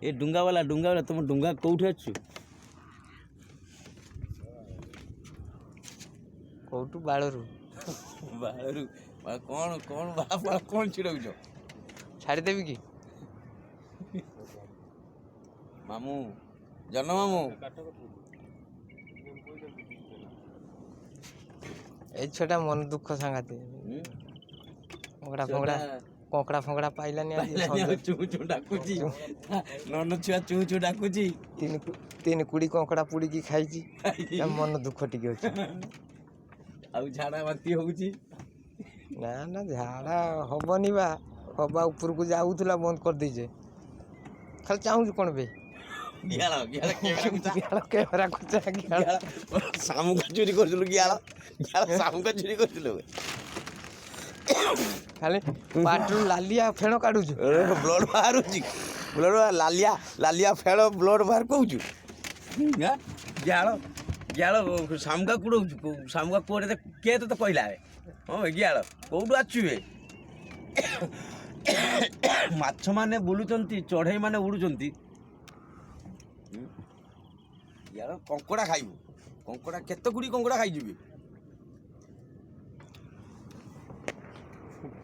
ए डुंगा वाला तुम डुंगा कौटे अच्छु कौटू बाड़रू बाहरु कौन कौन बापा कौन छिड़ौछ छाड़ी देवी कि मामू जन मामू ए छोटा मन दुख सांगाते कोंकड़ा फोंकड़ा कोंकड़ा फोंकड़ा पाइलानी आज चू चू डाकुची नन छुआ चू चू डाकुची तीन कुड़ी कोंकड़ा पुड़ी की खाइची मन दुख टिके अछि आउ झाड़ा बाती होउची ना ना झाड़ा हबनी बा हबा ऊपर को जाउतला बंद कर दीजे खाली चाहू कोन बे गियाला गियाला कैमरा को गियाला सामू का चोरी करछलु गियाला गियाला सामू का चोरी करछलु खाली पाटरू लालिया फेण काढू ब्लड बाहरुची ब्लड लालिया लालिया फेण ब्लड बाहर कहूछु हां गियाला गियाला सामू का कुडौछु सामू का कोरे के तो कहला है हां गियाला कोडू आछुवे माछ माने बुलुचंती चढ़ई माने उडुचंती यार कंकड़ा खाइबू कंकड़ा केते गुड़ी कंकड़ा खाई जीबे